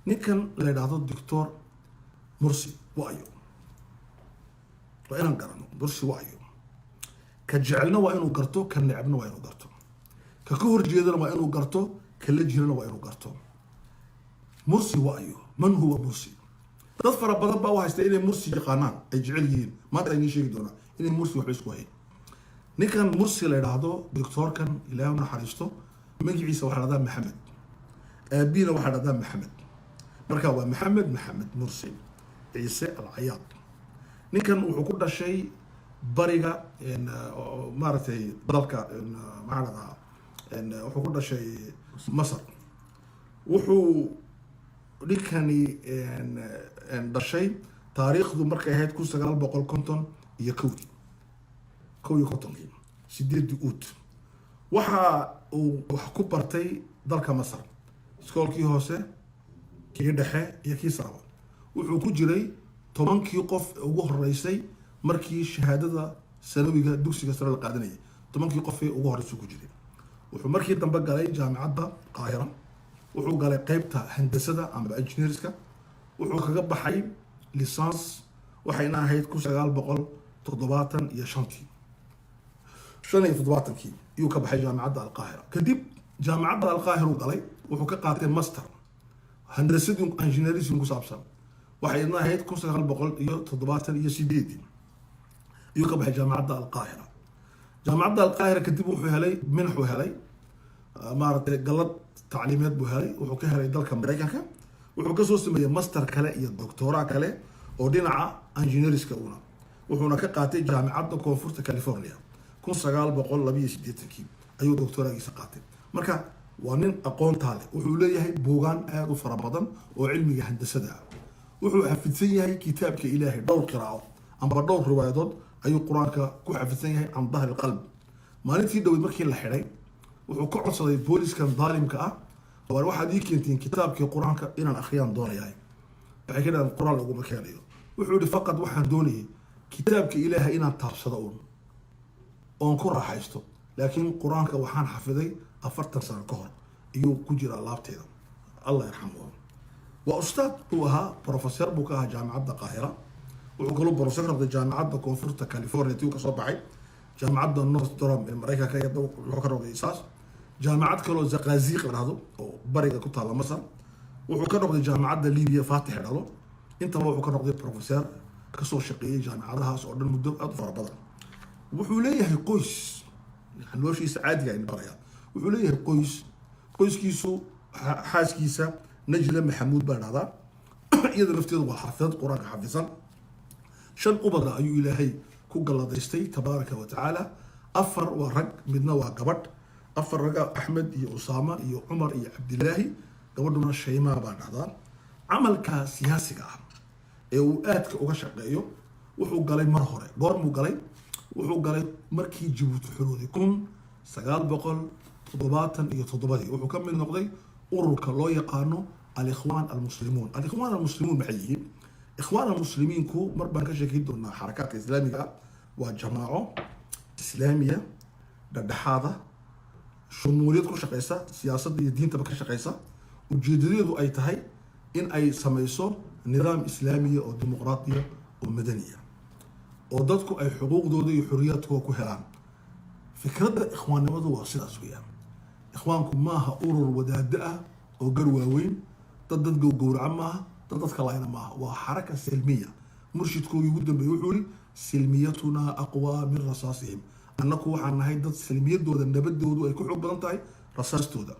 ninkan la yidhaahdo doctor mursi waa ayo waa inaan garano mursi waa ayo ka jecelna waa inuu garto ka necebna waa inuu garto ka horjeedana waa inuu garto ka la jirana waa inuu garto mursi waa ayo man huwa mursi dad fara badan baa u haysta inay mursi yaqaanaan ay jecel yihiin maanta ayni sheegi doonaa inay mursi waxba isku hayn ninkan mursi la yidhaahdo doctorkan ilaahay u naxariisto magaciisa waxaa dhahdaa maxamed aabiina waxaa dhahdaa maxamed marka waa maxamed mursi ciise alcayaad ninkan wuxuu ku dhashay bariga maaragtay dalka maxaa dhahdaa wuxuu ku dhashay masar wuxuu ninkani dhashay taariikhdu markay ahayd 1951 sideedii uut waxa uu wax ku bartay dalka masar iskoolkii hoose kii dhexe iyo kii saraba wuxuu ku jiray 10kii qof ugu horeysay markii shahaadada sanawiga dugsiga sare la qaadanayay 10kii qof ee ugu horeysay ku jiray wuxuu markii dambe galay jaamacadda qaahira wuxuu galay qaybta handasada ama engineerska wuxuu kaga baxay lisans waxayna ahayd 1975 kii ayuu ka baxay jaamacadda alqaahira kadib jaamacadda alqaahira uu galay wuxuu ka qaatay master handasada engineering ku saabsan waxayna ahayd 1978 ayuu ka baxay jaamacadda alqaahira kadib wuxuu helay minxu helay maaragtay galad tacliimeed buu helay wuxuu ka helay dalka maraykanka wuxuu ka soo sameeyay master kale iyo doctora kale oo dhinaca engineeringska wuxuuna ka qaatay jaamacadda koonfurta California 1982 ayuu doctoragiisa qaatay marka waa nin aqoonta leh wuxuu leeyahay buugaan aad u fara badan oo cilmiga handasada ah wuxuu xafidsan yahay kitaabka Ilaahay dhowr qiraa'o amba dhowr riwaayadood ayuu quraanka ku xafidsan yahay can dhahri qalb maalintii dhaway markii la xiray wuxuu ka codsaday booliskan daalimka ah waxaad ii keentiin kitaabkii quraanka inaan akhriyaan doonayahay waxay ka dhaheen quraan laguma keenayo wuxuu yidhi faqad waxaan doonayay kitaabka Ilaahay inaan taabsado oon ku raaxaysto laakiin quraanka waxaan xafiday 40 sano ka hor ayuu ku jira laabteeda allah yarxamuhu waa ustaad uu ahaa professor buu ka ahaa jaamacadda qaahira wuxuu kaloo professor noqday jaamacadda koonfurta California tii ka soo baxay jaamacadda North Durham ee Mareykanka wuxuu ka noqday isaas jaamacad kaloo Zaqaaziq la dhahdo oo bariga ku taala Masar wuxuu ka noqday jaamacadda Liibiya Faatix dhalo intaba wuxuu ka noqday professor ka soo shaqeeyay jaamacadahaas oo dhan muddo aad u fara badan wuxuu leeyahay qoys noloshiisa caadiga ah baraya wuxuu leeyahay qoyskiisu xaaskiisa najla maxamuud baa dhahdaa iyada lafteedu waa xafid quraanka xafisan 5 ubada ayuu ilaahay ku galladaystay tabaaraka wa tacaala 4 waa rag midna waa gabadh 4 raga axmed iyo usaama iyo cumar iyo cabdilaahi gabadhuna shaymaa baa dhahdaa camalka siyaasiga ah ee uu aadka uga shaqeeyo wuxuu galay mar hore goormuu galay wuxuu galay markii Djibouti xorooday 1977 wuxuu ka mid noqday ururka loo yaqaano al-ikhwan al-muslimun maxay yihiin ikhwan al-muslimin ku marban ka sheekay doonaa xarakaadka islaamiga waa jamaaco islaamiya dhexdhexaada shumuuliyad ku shaqeysa siyaasadda iyo diinta ka shaqeysa ujeedadeedu ay tahay in ay sameyso nidaam islaamiya oo dimuqraadiya oo madaniya oo dadku ay xuquuqdooda iyo xorriyadkooda ku helaan fikradda ikhwaannimadu waa sidaas weeyaan ikhwaanku maaha urur wadaada ah oo gar waaweyn dad gowraca maaha dadka laayna maaha waa xaraka silmiya murshidkooda ugu dambeeyay wuxuu yiri silmiyatuna aqwa min rasaasihim annaku waxaan nahay dad silmiyadooda nabadoodu ay ku xoog badan tahay rasaastooda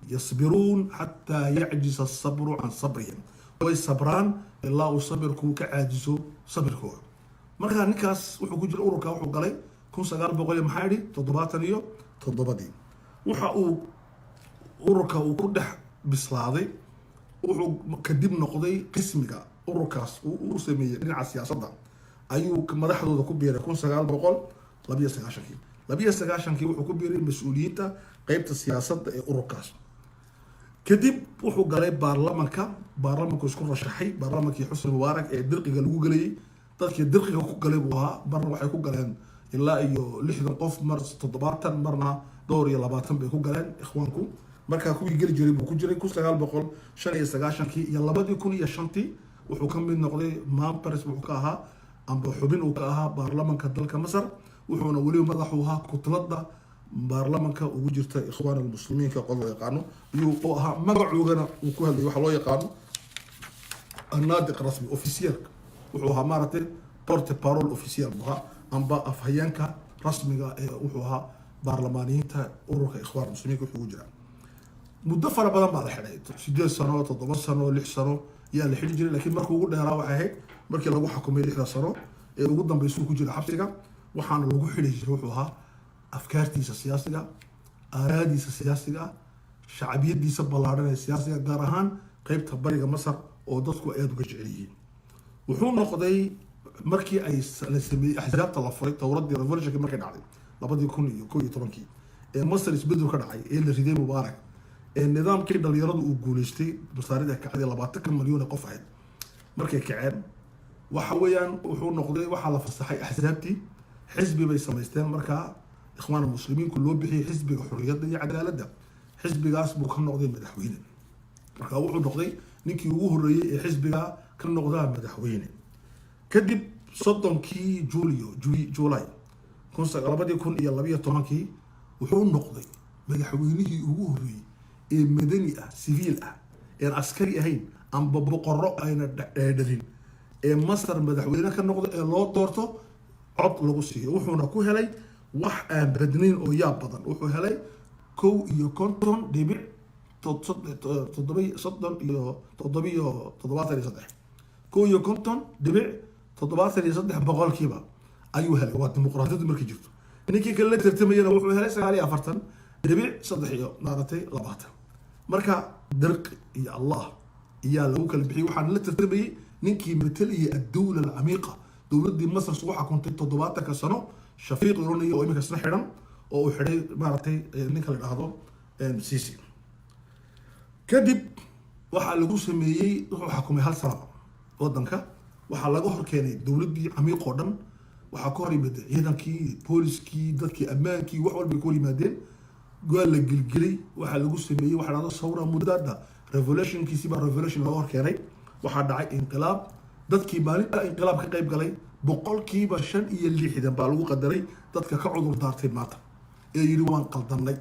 yasbiruun hatta ya'jiza as-sabru an sabrihim way sabraan ilaa uu sabirku ka caajiso sabirkooda marka ninkaas wuxuu ku jira ururka wuxuu galay 1977 waxa uu ururka uu ku dhex bislaaday wuxuu kadib noqday qismiga ururkaas uu sameeyay dhinaca siyaasadda ayuu madaxdooda ku biiray 1992 wuxuu ku biiray mas'uuliyiinta qaybta siyaasadda ee ururkaas kadib wuxuu galay baarlamaanku isku rashaxay baarlamaankii Xusni Mubaarak ee dirqiga lagu galayay dadkii dirqiga ku galay buu ahaa marna waxay ku galeen ilaa iyo 60 qof mar 70 marna dhowr iyo 20 bay ku galeen ikhwaanku markaa kuwii geli jiray buu ku jiray 1995 iyo 2005 wuxuu ka mid noqday members wuxuu ka ahaa amba xubin uu ka ahaa baarlamaanka dalka Masar wuxuuna wali madax u ahaa kutlada baarlamaanka ugu jirta ikhwaan almuslimiinka qolada yaqaano iyo oo ahaa magacoogana uu ku hadlay waxa loo yaqaano الناطق رسمي اوفيسيال وحوها مارتي بورت بارول اوفيسيال بها amba afhayaanka rasmiga ee wuxuu ahaa baarlamaaniyiinta ururka ikhwaan muslimiinka wuxuu jira muddo fara badan baa la xidhay 8 sano 7 sano 6 sano yaa la xidhi jiray laakiin markuu ugu dheeraa waxay ahayd markii lagu xukumay 6 sano ee ugu dambeysay ku jira xabsiga waxaana lagu xidhay jiray wuxuu ahaa afkaartiisa siyaasiga aaraadiisa siyaasiga shacbiyadiisa ballaaran ee siyaasiga gaar ahaan qaybta bariga Masar oo dadku aad uga jecel yihiin wuxuu noqday markii ay la sameeyay axzaabta la furay tawradii revolution markay dhacday 2011 ee Masar isbedel ka dhacay ee la riday Mubaarak ee nidaamkii dhalinyaradu uu guuleystay masaarida ka cadi 20 milyan qof ahayd markay kaceen waxa weeyaan wuxuu noqday waxa la fasaxay axzaabtii xisbi bay sameysteen markaa ikhwaan muslimiinku loo bixiyay xisbiga xurriyadda iyo cadaaladda xisbigaas buu ka noqday madaxweyne markaa wuxuu noqday ninkii ugu horeeyay ee xisbiga ka noqdaa madaxweyne kadib 30kii July 2012 wuxuu noqday madaxweynihii ugu horeeyay ee madani ah civil ah ee askari ahayn amba boqorro ayna dhalin ee Masar madaxweyne ka noqdo ee loo doorto cod lagu siiyo wuxuuna ku helay wax aan badnayn oo yaab badan wuxuu helay 51 dhibic 73 boqolkiiba ayuu helay waa dimuqraadiyadu markay jirto ninkii kale la tartamayna wuxuu helay 49 dhibic 3 marka dirq iyo Allah iyo lagu kala bixiyay waxaan la tartamayay ninkii mataliyay ad-dawla al-amiqa dawladii Masar soo xukuntay 70 sano shafiiq uraniyo oo imika xiran oo uu xiray maartay ninka la dhahdo Sisi kadib waxa lagu sameeyay wuxuu xukumay hal sano wadanka waxa laga hor keenay dawladii amiiq oo dhan waxa ka hor yimid ciidankii booliskii dadkii ammaankii wax walba ku yimaadeen go'aan la gilgilay waxa lagu sameeyay waxa dhacdo sawra mudada revolution kiisiba revolution loo hor keenay waxa dhacay inqilaab dadkii maalinta inqilaab ka qayb galay boqolkiiba 65 baa lagu qadaray dadka ka cudur daartay maanta ee yiri waan qaldanay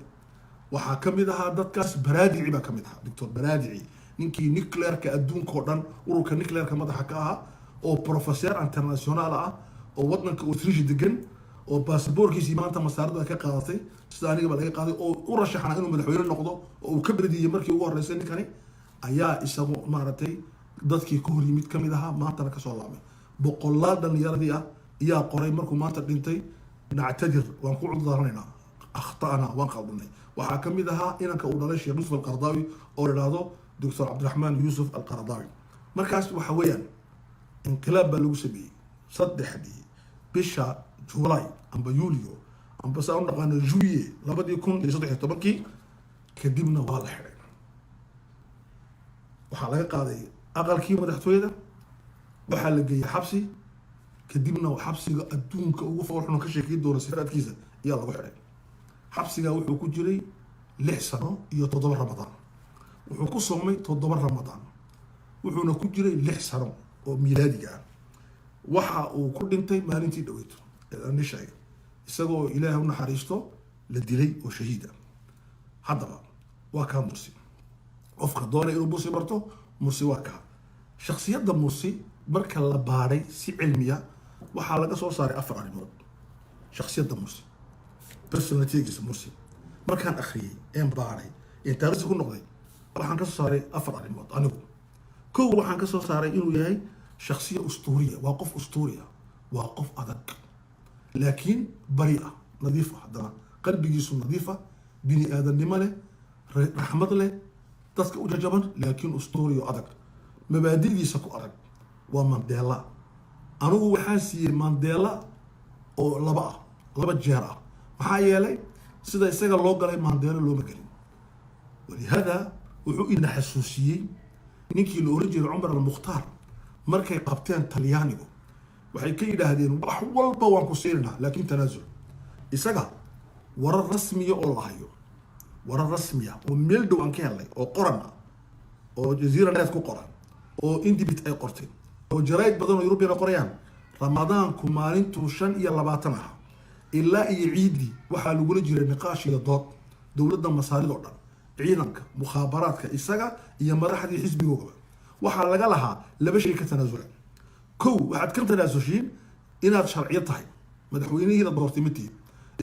waxa kamid ahaa dadkaas baraadici baa kamid ahaa Dr. Baraadici ninkii nuclearka adduunka oo dhan ururka nuclearka madaxa ka ahaa oo professor international ah oo wadanka Australia degan oo baasaboorkiisa maanta masaarada ka qaadatay sida aniga ba laga qaaday oo u rashaxna inuu madaxweyne noqdo oo uu ka bardiyay markii ugu horeysay ninkani ayaa isagu maartay dadkii ku hor yimid kamid ahaa maanta ka soo laabay boqolaal dhalinyaradii ah ayaa qoray markuu maanta dhintay nactadir waan ku cudurdaarnayna akhtaana waan qaldanay waxa kamid ahaa inanka uu dhalay Sheekh Yusuf al-Qaradawi oo yiraahdo Dr. Abdurrahman Yusuf al-Qaradawi markaas waxa weeyaan inqilaab baa lagu sameeyay saddexdii bisha July amba Yuulyo amba saan naqaan Juillet 2013 kadibna waa la xiray waxa laga qaaday aqalkii madaxtooyada waxa la geeyay xabsi kadibna xabsiga adduunka ugu foorxun ka sheekay doona sifadkiisa ayaa lagu xiray xabsiga wuxuu ku jiray 6 sano iyo 7 Ramadaan wuxuu ku soomay 7 Ramadaan wuxuuna ku jiray 6 sano oo miilaadiga ah waxa uu ku dhintay maalintii dhaweyd ee sheegay isagoo Ilaahay u naxariisto la dilay oo shahiid ah haddaba waa ka Mursi qofka doonay inuu Mursi barto Mursi waa ka shakhsiyadda Mursi marka la baaray si cilmiya waxa laga soo saaray 4 arrimood shakhsiyadda Mursi personality-giisa Mursi markaan akhriyay ee baaray ee taariikhda ku noqday waxaan ka soo saaray 4 arrimood anigu koow waxaan ka soo saaray inuu yahay shakhsiyad ustuuriya waa qof ustuuriya waa qof adag laakiin bari'a nadiifa hadana qalbigiisu nadiifa bini aadanimo leh raxmad leh dadka u jajaban laakiin ustuuriyo adag mabaadidiisa ku adag waa Mandela anigu waxaan siiyay Mandela oo laba jeer ah maxaa yeelay sida isaga loo galay Mandela loo magalin ولهذا wuxuu ina xasuusiyay ninkii la oran jiray Umar al-Mukhtar markay qabteen Talyaanigu waxay ka yiraahdeen wax walba waan ku siinaa laakiin tanaasul isaga warar rasmi oo la hayo warar rasmiya oo meel dhow aan ka helnay oo qoran ah oo jazeera net ku qoran oo indibit ay qortay oo jaraa'id badan oo European qorayaan ramadaanku maalintuu 25 ah ilaa iyo ciidii waxaa lagula jiray niqaash iyo dood dowladda masaarida oo dhan ciidanka mukhaabaraadka isaga iyo madaxdii xisbigooda waxaa laga lahaa laba shay ka tanaasula kow waxaad ka tanaasushiin inaad sharciyo tahay madaxweynihiina doortay mid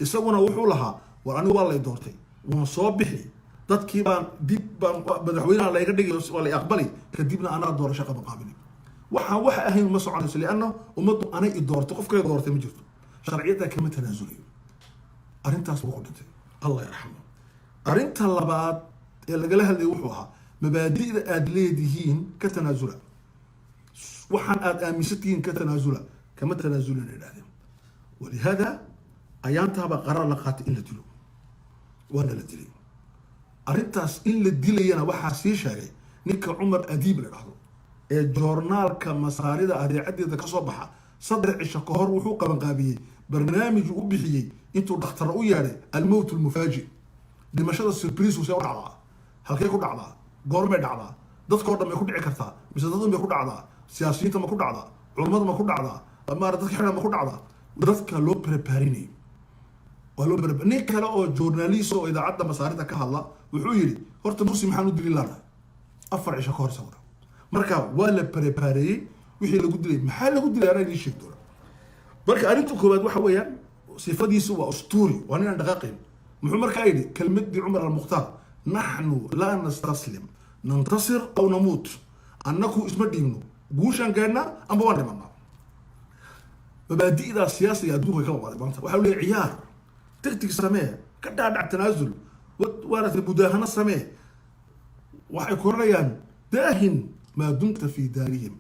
isaguna wuxuu lahaa war anigu waa la doortay waan soo bixi dadkii baan dib baan madaxweynaha la iga dhigayo waa la aqbali kadibna anaa doorasho qaba qaabili waxa ahayn ma soconayso lianna ummaddu anay i doortay qof kale doortay ma jirto sharciyada kama tanaasulayo arrintaas wuu dhintay allah yarxamo arrinta labaad ee lagala hadlay wuxuu ahaa mabaadi'da aad leedihiin ka tanaasula waxaan aad aaminsantihiin ka tanaasula kama tanaasulina idhahdeen walihada ayaantaaba qarar la qaatay in la dilo waana la dilay arrintaas in la dilayana waxaa sii sheegay ninka cumar adiib la dhahdo ee joornaalka masaarida adeecadeeda kasoo baxa 3 cisho ka hor wuxuu qabanqaabiyey barnaamij u bixiyey intuu dhakhtar u yeedhay almowt almufaaji dhimashada surprise usee u dhacdaa halkay ku dhacdaa goormay dhacdaa dadkoo dhan may ku dhici kartaa mise dadun bay ku dhacdaa siyaasiyiinta ma ku dhacdaa culummada ma ku dhacdaa maara dadka xidhan ma ku dhacdaa dadka loo preparinayay waa loo preparin nin kale oo journalist oo idaacadda masaarida ka hadla wuxuu yidhi horta mursi maxaan u dili laanahay 4 cisho ka hor sawira marka waa la prepareeyey wixii lagu dilay maxaa lagu dilay anaa idiin sheegi doona marka arrinta koowaad waxa weeyaan sifadiisu waa ustuuri waa ninaan dhaqaaqayn muxuu markaa yidhi kelmadii cumar almukhtaar naxnu laa nastaslim nantasir aw namuut annaku isma dhiibno guushaan gaadhnaa amba waan dhimanaa mabaadi'daa siyaasiga adduunka ka waqaaday maanta waxaa leeyahay ciyaar tigtig samee ka dhaadhac tanaasul waarata mudaahano samee waxay koranayaan daahin maa dumta fii daarihim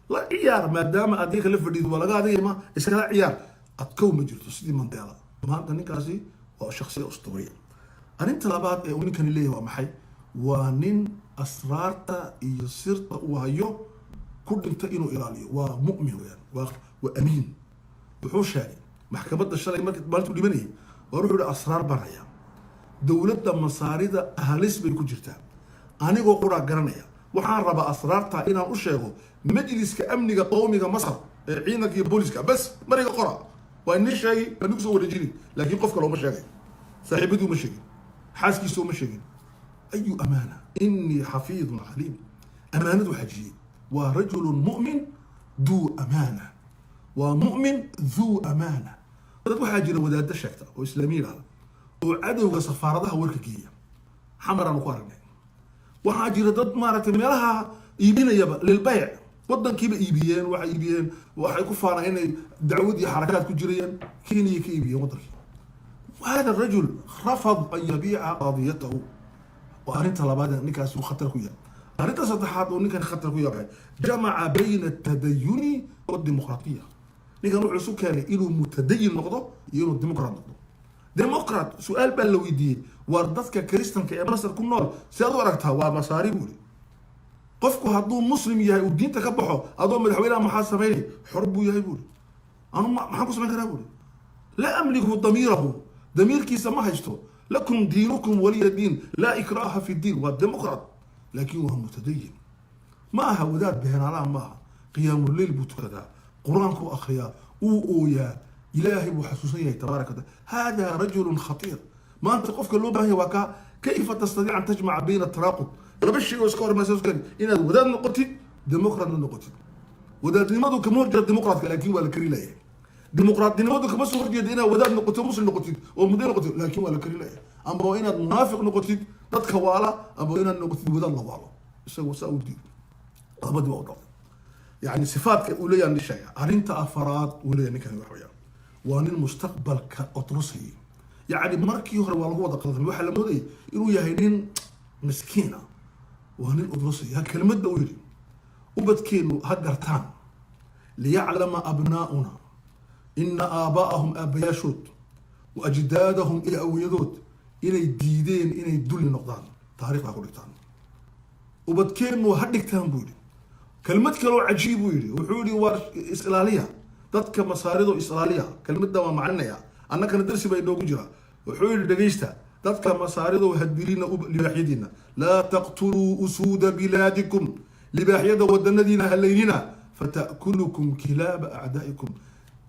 la ciyaar maadaama adiga la fadhiido waa laga adigayma iskala ciyaar adkow ma jirto sidii mandeela maanta ninkaasi waa shakhsiya ustuuriya arrinta labaad ee uu ninkani leeyahay waa maxay waa nin asraarta iyo sirta uu hayo ku dhinta inuu ilaaliyo waa mu'min weeyaan waa amiin wuxuu sheegay maxkamadda shalay maalintuu dhimanayay waa wuxuu yihi asraar baan hayaa dowladda masaarida halis bay ku jirtaa anigoo quraa garanaya waxaan rabaa asraarta inaan u sheego majliska amniga qowmiga masar ee ciidanka iyo booliska bas mariga qora waa inii sheegay baan igu soo wareejini laakiin qofka looma sheegay saaxiibadii uma sheegin xaaskiisa uma sheegin ayu amaana inii xafiidun caliim amaanadu xajiyey waa rajulun mu'min duu amaana waa mu'min duu amaana dad waxaa jira wadaadda sheegta oo islaamiyiin ah oo cadowga safaaradaha warka geeya xamaraanu ku aragnay waxaa jira dad maaragtay meelaha iibinayaba lilbayc wadankiiba iibiyeen waxay ku faanaan inay dacwad iyo xarakaad ku jirayeen kenya ka iibiyeen wadankii هذا الرجل رفض أن يبيع قضيته وأنت لبعض نكاس خطر كويا أنت صدحات ونكاس خطر كويا جمع بين التدين والديمقراطية نكاس نوع سكري إنه متدين نقطة إنه ديمقراط نقطة ديمقراط سؤال بلويدي وردتك كريستيان كمصر كل نور سيادوركتها ومصاري بولي قفكو هدو مسلم يهي ودين تكبحو هدو مدحوينها محاسبيني حربو يهي بولي أنا ما حكو سمعت بولي لا أملك ضميره ضمير كيس ما هجته لكم دينكم ولي دين لا إكراه في الدين والديمقراط لكنه متدين ما هودات بهنا لا ما قيام الليل بوتكدا قرآنكم أخيا أويا إلهي وحسوسية تبارك وتعالى هذا رجل خطير ما أنت قفك اللوبة هي وكا كيف تستطيع أن تجمع بين التراقب ربشي وسكور ما سوسكن إن وداد نقطي ديمقراط نقطي وداد لماذا كموجة ديمقراط لكن ولا كريلا ديمقراط لماذا كبس ورجع دينا وداد نقطي مسلم نقطي ومدير نقطي لكن ولا كريلا أما وين منافق نقطي تتكوالا أما وين نقطي وداد الله يسوي سعودي أبدا وضع يعني صفات أولية للشيء أنت أفراد أولية نكان وحويا وأن المستقبل كأطرسي يعني مركي يهر والله وضع قلنا الواحد لما ودي إنه يهينين مسكينة وأن الأطرسي هالكلمة دويري وبتكينوا هالقرتان ليعلم أبناؤنا إن آباءهم أبيا شود وأجدادهم إلى أويدود إلى الديدين إلى الدول النقدان تاريخ أقولتان وبتكينوا هالقرتان بولي كلمة كلو عجيب ويلي وحولي ور إسرائيلية تذكر مصاريدو إسرائيلية كلمة دوا معنا يا أنا كان درسي بينو جرا وحولي دقيستا ذاتك مصاريد وهدلين لباحيدنا لا تقتلوا أسود بلادكم لباحيد ودنا هليلنا فتأكلكم كلاب أعدائكم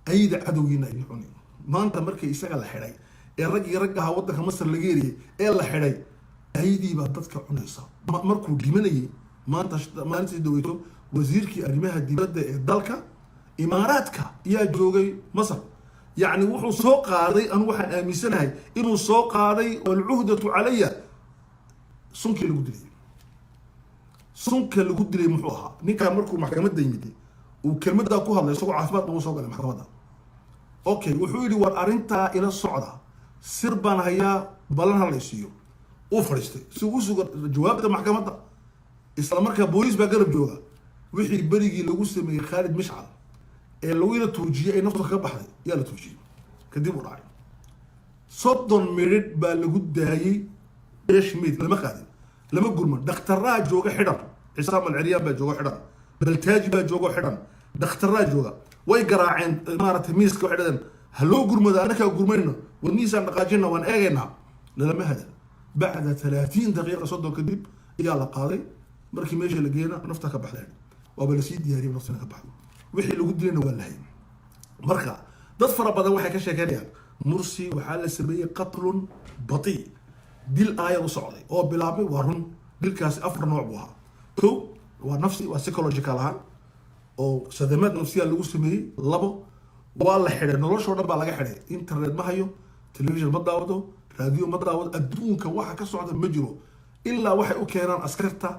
أيد عدوين يحوني ما أنت مركي يسقى الحراي الرجل يرجع ودك مصر لجيري إيه الحراي أيدي بعدتك عنيصة مركو جمني ما أنت دويتو وزيرك أرميها الدبادة الدلك إماراتك يا جوجي مصر يعني وحو سوق هذي أنا واحد آمسناي إنه سوق هذي والعهدة علي سنك اللي قدري سنك اللي قدري محوها نيكا مركو محكمة دايمتي وكلمة دا كوها الله يسوق عافمات بو سوق المحكمة دا أوكي وحولي ورأرنتا إلى الصعدة سربان هيا بلانها ليسيو وفرستي سوق جواب دا محكمة دا إسلام مركا بوليس بقرب جوغا وحي بريقي لو سمي خالد مشعل لو إلى توجيه أي نقطة كبحري يلا توجيه كديم وراعي صدن مريد بالجود هاي إيش ميت لما قادم لما أقول من دكتور جوجا حرام عصام العريان بجوجا حرام بلتاج بجوجا حرام دكتور جوجا ويقرا عند إمارة ميسك وحدن هلو قول ماذا أنا كأقول منه والنيسان نقاجنا وان أجينا لما هذا بعد 30 دقيقة صدق كديب يلا قاضي مركي ماشي لقينا نفتح كبحلين وبلسيد دياري بنفسنا كبحلين wixii lagu dilayna waa lahayn marka dad fara badan waxay ka sheeganayaan mursi waxa la sameeyay qatlun bati dil aayad u socday oo bilaabay waa run dilkaas afar nooc buu ahaa kow waa nafsi waa psychological ahaan oo sadamaad nafsiya lagu sameeyay labo waa la xidhay noloshoo dhan baa laga xidhay internet ma hayo television ma daawado raadiyo ma daawado adduunka waxa ka socda ma jiro ilaa waxay u keenaan askarta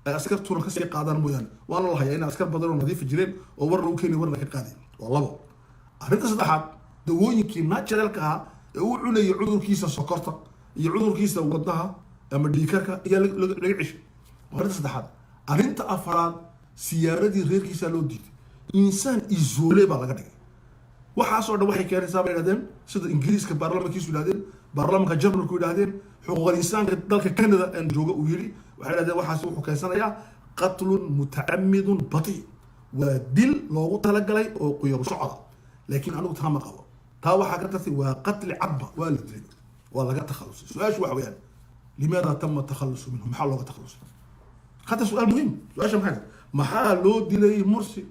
askartuna ka sii qaadaan mooyaan waana la hayaa in askar badan oo nadiif jireen oo war lagu keenay warna ka qaadeen waa labo arrinta saddexaad dawooyinkii naturalka ah ee uu cunayay cudurkiisa sokorta iyo cudurkiisa wadnaha ama dhiigkarka ayaa laga cishay arrinta saddexaad arrinta afaraad siyaaradii reerkiisa loo diiday insaan isoole baa laga dhigay waxaasoo dhan waxay keenaysaa bay yidhahdeen sida ingiriiska baarlamankiisu yidhahdeen baarlamanka jarmalku yidhahdeen xuquuqal insaanka dalka canada aan jooga uu yidhi waxay yidhahdeen waxaas wuxuu keensanayaa qatlun mutacamidun bati waa dil loogu talagalay oo quyaru socda laakiin anigu taa ma qabo taa waxaa ka tartay waa qatli cadba waa la dilay waa laga takhalusay su-aashu waxa weeyaan limaada tama takhalusu minhu maxaa looga takhalusay hata su-aal muhiim su-aasha maxaa loo dilay mursi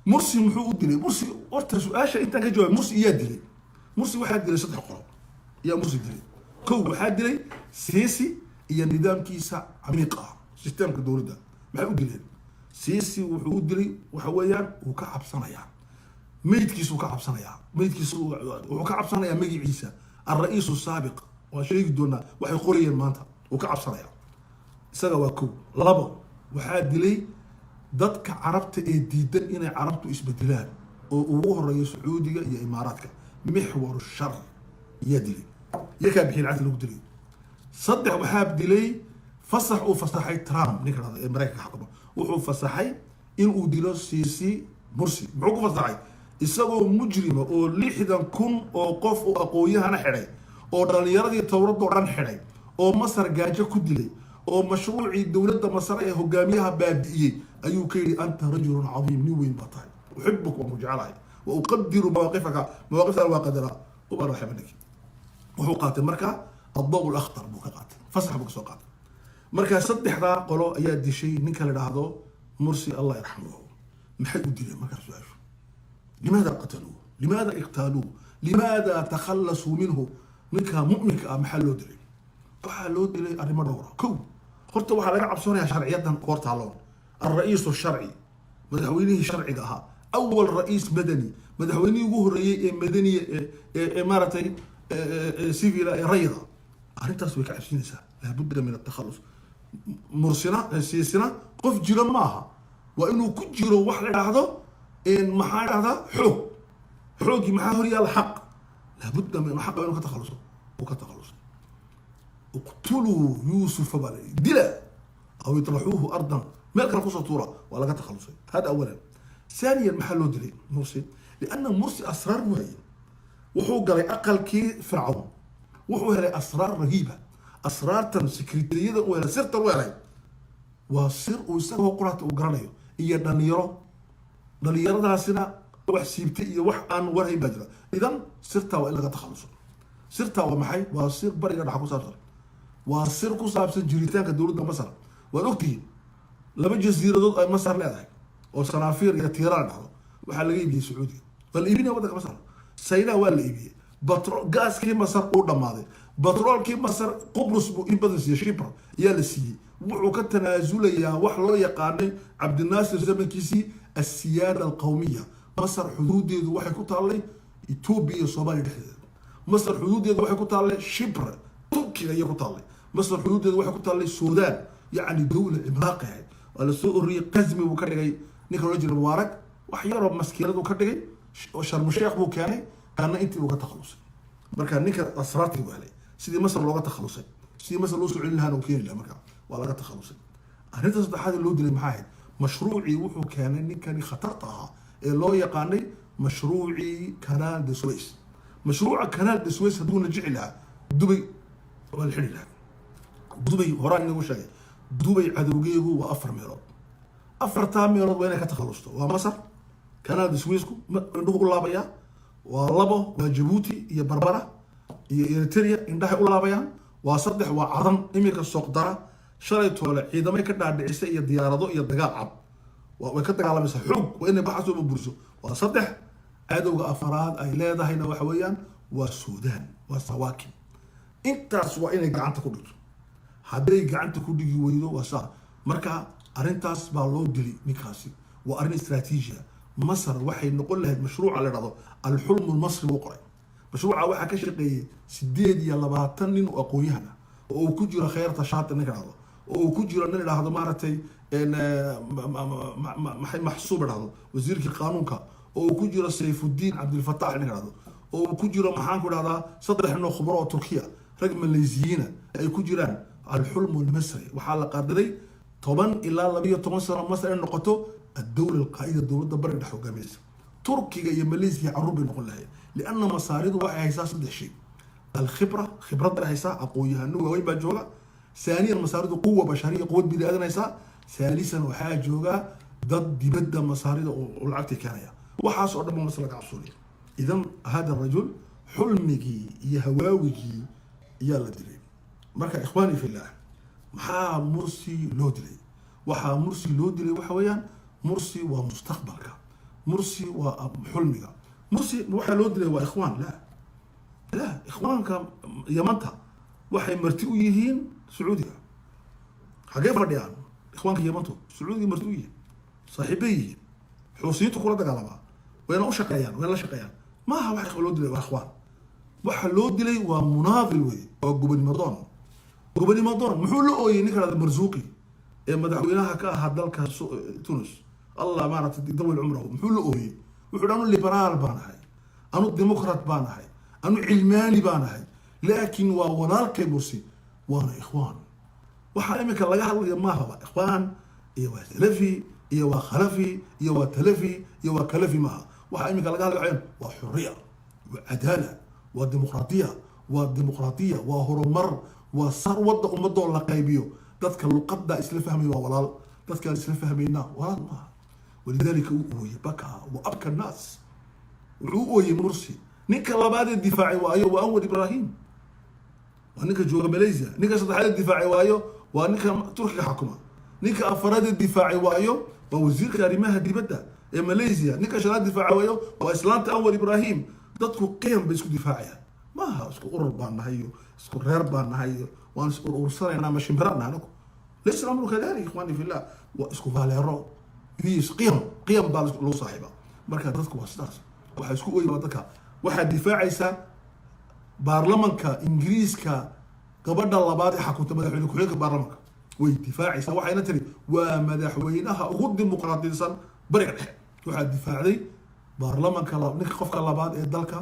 مرسي محو دلي مرسي ورت سؤاشا انت كجواب مرسي يا دلي مرسي واحد دلي صدح قرب يا مرسي دلي كو واحد دلي سيسي يا نظام كيسا عميقة سيستم كدور ده محو دلي سيسي وحو دلي وحويان وكعب صنايع ميت كيس وكعب صنايع ميت كيس وكعب صنايع مجي عيسى الرئيس السابق وشريك دونا وحي قرية مانتا وكعب صنايع سجوا كو لبا واحد دلي dadka carabta ee diidan inay carabtu isbedelaan oo ugu horeeyo sacuudiga iyo imaaraadka mixwaru shar iyo dilay yakaa bixin cadal lagu dilay saddex waxaa dilay fasax uu fasaxay Trump ninka ee Mareykanka xukuma wuxuu fasaxay in uu dilo Sisi Mursi muxuu ku fasaxay isagoo mujrima oo 60,000 oo qof oo aqoonyahana xidhay oo dhalinyaradii tawradda dhan xidhay oo Masar gaajo ku dilay oo mashruucii dawladda Masar ee hogaamiyaha baabi'iyay أيو كيري أنت رجل عظيم نوين بطل أحبك ومجعلك وأقدر مواقفك الواقدرة وبرحب منك وهو قاتل مركا الضوء الأخضر بوك قاتل فسح بوك سو قاتل مركا صدح ذا قالوا أيا دي شيء نكا لهذا مرسي الله يرحمه محل الدنيا مركا سؤال لماذا قتلوه؟ لماذا اقتالوه؟ لماذا تخلصوا منه؟ نكا مؤمنك محلو دلي محلو دلي أنا مرة كو قلت واحد لقى عبصوني شرعية قورت علون الرئيس الشرعي مدحوينه شرعي لها أول رئيس مدني مدحوينه وهو مدني إمارتي سيفيلا ريضة أنت تسوي كعشرين سنة لابد من التخلص مرسنا سيسنا قف جرا معها وإنه كل جرا واحد هذا إن محل هذا حوقي معاه ريال الحق لابد من الحق إنه كتخلصه وكتخلصه اقتلوا يوسف بالي دلا أو يطرحوه أرضا ما كان قصة طورة ولا قد تخلصي هذا أولا ثانيا محل دلي مرسي لأن مرسي أسرار وهي وحو قال أقل كي فرعون وحو هلي أسرار رهيبة أسرار سكرتيرية وهلا سرت وهلا وسر ويسوي قرات وقرانيو إيا دنيرو دا سنة وح سيبتي وح أن ورهي بجرة إذا سرت وإلا قد تخلصوا sirtaa waa maxay? waa sir bariga dhexa ku saabsan, waa sir ku saabsan jiritaanka dowladda masar. waad ogtihiin laba jasiiradood ay masar leedahay oo sanaafiir iyo tiiraan dhacdo waxaa laga iibiyey sacuudiga. waa la iibinaya waddanka masar. saynaa waa la iibiyey. gaaskii masar uu dhammaaday. batroolkii masar qubrus buu in badan siiyey, shibra ayaa la siiyey. wuxuu ka tanaasulayaa wax loo yaqaanay cabdinaasir zamankiisii السيادة القومية. مصر حدود waxay ku taallay Ethiopia iyo Soomaaliya dhexdeeda. مصر حدود waxay ku taallay شبر تركيا ayay ku taallay. مصر حدود waxay ku taallay Suudaan يعني دولة عملاقة. wala soo uriyay qasmi uu ka dhigay ninka loo jiro Mubarak wax yar oo maskiinad uu ka dhigay oo Sharm el-Sheikh buu keenay kana intii uu ka takhalusay. marka ninka asraati waalay sidii Masar looga takhalusay sidii Masar loo soo celin lahaa oo keenay marka waa laga takhalusay. arrinta saddexaad loo dilay maxay ahayd? مشروعي وحو كان نكاني خطرتها اللي يقاني مشروعي كنال دي سويس. مشروع كنال دي سويس هدون جعلها دبي والحين لها دبي هراني وشاي دبي عدوغيه وافر ميرود افرتا ميرود وين كتخلصته ومصر كنال دي سويسكو ندوق لابيا ولبو وجيبوتي يا بربره يا إريتريا indhahay u laabayaan waa saddex waa cadan imika soo qdara shalayto wala ciidamay ka dhaadhicisay iyo diyaarado iyo dagaal cad way ka dagaalamaysaa xoog waa inay baxaso u burso. waa saddex cadowga afaraad ay leedahayna waxa weeyaan waa Suudaan waa Sawaakin. intaas waa inay gacanta ku dhigto. hadday gacanta ku dhigi weydo waa saa marka arrintaas baa loo dilay ninkaasi. waa arrin istiraatiiji ah. masar waxay noqon lahayd mashruuca la dhado alxulm almasri buu qoray. mashruuca waxaa ka shaqeeyey 28 nin oo aqoon-yahan ah oo uu ku jiro khayrta shaati ninka dhado oo uu ku jiro nin idhaahdo maaragtay maxsuub idhaahdo wasiirkii qaanuunka oo uu ku jiro sayfudiin cabdilfataax nin idhaahdo oo uu ku jiro maxaan ku idhahdaa 3 nin oo khubaro oo turkiya rag maleysiyiina ay ku jiraan. alxulm almasri waxaa la qaadaday 10 ilaa 12 sano masar ay noqoto الدولة القائدة الدولة برد حكامية تركيا يا ماليزيا عروب نقول لها لأن مصاريده واحد هيساس ده شيء الخبرة خبرات هيسا أقويها إنه وين بجوجا. ثانيا مصاريده قوة بشرية قوة بني آدم هيسا. ثالثا وحاجة جوجا ضد يبدأ مصاريده والعكس كانيا وحاس قدام مسألة عصورية. إذا هذا الرجل حلمك يا هواوك يا لدري مركا إخواني في الله محا مرسي لودري وحا مرسي لودري وحويان مرسي ومستقبلك مرسي وحلمك مرسي وحا لودري وإخوان لا إخوانك يمنتها waxay marti u yihiin Sacuudiga xagee fadhiyaan ikhwaanka Yemantu Sacuudiga marti u yihiin saaxiibay xusiintu kula dagaalama wayna u shaqeeyaan wayna la shaqeeyaan ma aha wax loo dilay waa ikhwaan waxa loo dilay waa munaadil wey oo gobanimadoon muxuu la ooyay ninka Marzuuqi ee madaxweynaha ka ah dalka Tunis Allah maaragtay dawal umrahu muxuu la ooyay wuxuu dhaanu liberaal baanahay anu demokrat baanahay anu cilmaani baanahay لكن وولالك مرسي وانا اخوان وحا امك لغا هادليا ما هو اخوان ايوا تلفي ايوا خلفي ايوا تلفي ايوا كلفي ما وحا امك لغا هادليا وحريه وعداله وديمقراطيه وهرمر وثروه امدو لا قيبيو ددك لقدا اسلا فهمي وولال ددك اسلا فهمينا ولا ما ولذلك هو بكى وابكى الناس وهو مرسي نيك لباد الدفاعي وايو واول ابراهيم ونيك جوجا ماليزيا نيك صدحات الدفاعي وايو ونيك تركيا حكومه نيك افراد الدفاعي وايو ووزير كريمها دبده يا ماليزيا نيك شراد الدفاعي وايو واسلامت اول ابراهيم dadku qiyam bay isku difaacayaan ma aha isku urur baan nahayo isku reer baan nahayo waan isku urursanayna ma shimbarana anagu leesna amru kadalik ikhwani fillah wa isku valero is qiyam baa loo saaxiiba marka dadku waa sidaas waxa isku ooyay dadka waxa difaacaysa baarlamanka ingiriiska gabadha labaad ee xakunta madaxweyne ku xigeenka baarlamanka way difaacaysa waxayna tiri waa madaxweynaha ugu dimuqraadisan bariga dhexe waxa difaacday baarlamanka ninka qofka labaad ee dalka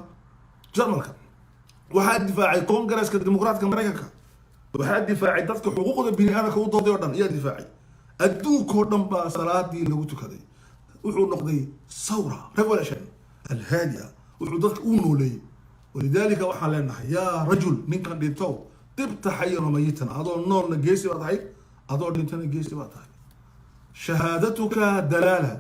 Jarmalka waxa difaacay Koongareeska Dimuqraadka Mareykanka waxa difaacay dadka xuquuqda bini'aadamka u dooday oo dhan iyo difaacay adduunka oo dhan baa salaadii lagu tukaday wuxuu noqday sawra revolution الهادئة وحدودك أونولي ولذلك وحنا لنا يا رجل نكن ديتو تبت حيا وميتا أدور نور نجيسي بطحي أدور دينتنا نجيسي بطحي شهادتك دلالة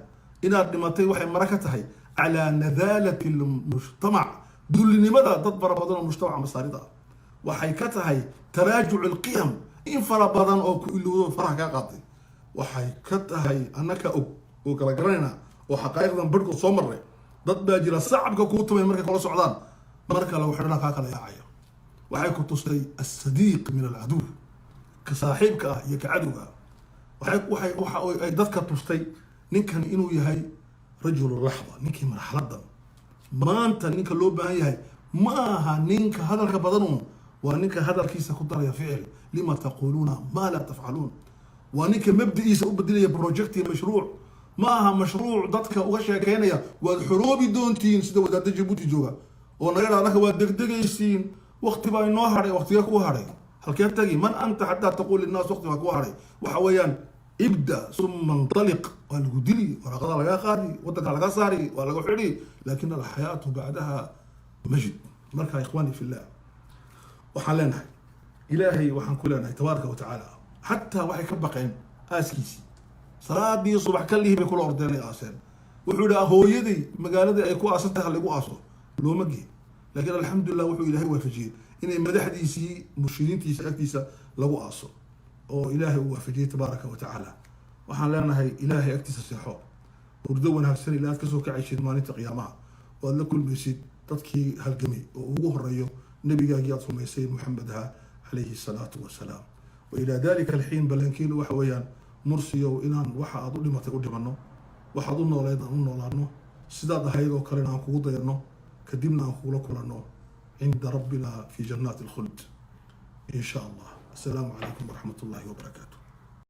إن أدمتي وحي مركتهي على نذالة المجتمع dullinimada dad fara badan oo mujtamaca masaarida ah waxay ka tahay taraajuc alqiyam in fara badan oo ku ilowdo faraha kaa qaaday waxay ka tahay annaka oo kala garanayna oo xaqaa'iqdan barhkood soo marray dad baa jira sacabka kuu tumay markay kula socdaan marka lagu xidhana kaa kala yaacayo waxay ku tustay asadiiq min alcaduw ka saaxiibka ah iyo ka cadowga waxa ay dadka tustay ninkan inuu yahay rajul laxda ninkii marxaladan maanta ninka loo baahan yahay ma aha ninka hadalka badan waa ninka hadalkiisa ku daraya ficil lima taquluuna maa laa tafcaluun waa ninka mabdiciisa u bedelaya project iyo mashruuc ma aha mashruuc dadka uga sheekeynaya waad xoroobi doontiin sida wadaadda Jabuuti jooga oo naga dhaanaka waad degdegaysiin waqti baa inoo hadhay waqtiga ku hadhay halkee tagi man anta xataa taqul linnaas waqti baa ku hadhay waxa weeyaan ibda summa intaliq waa lagu dili waraqada laga qaadi wadanka laga saari waa laga xidhi laakin alxayaatu bacdaha majid marka ikhwaani fillah waxaan leenahay ilaahay waxaan ku leenahay tabaaraka wa tacaala xataa waxay ka baqeen aaskiisii salaadii subax ka lihi bay kula ordeen ay aaseen wuxuu yidhi hooyadii magaaladii ay ku aasan tahay lagu aaso looma geey laakiin alxamdulilah wuxuu ilaahay waafajiyey inay madaxdiisii murshidiintiisa agtiisa lagu aaso oo ilaahay uu waafajiyey tabaaraka wa tacaala waxaan leenahay ilaahay agtiisa seexo hurdo wanaagsan ilaa aad ka soo kacaysid maalinta qiyaamaha oo aad la kulmaysid dadkii halgamay oo ugu horeeyo nabigaagii aad rumaysay muxamedha calayhi salaatu wasalaam wa ilaa dalika alxiin ballankiinu waxa weeyaan mursiyow inaan waxa aad u dhimatay u dhimanno waxaad u nooleed aan u noolaano sidaad ahayd oo kalena aan kugu dayarno kadibna aan kugula kulanno cinda rabbina fi jannaati alkhuld in sha allah. السلام عليكم ورحمة الله وبركاته.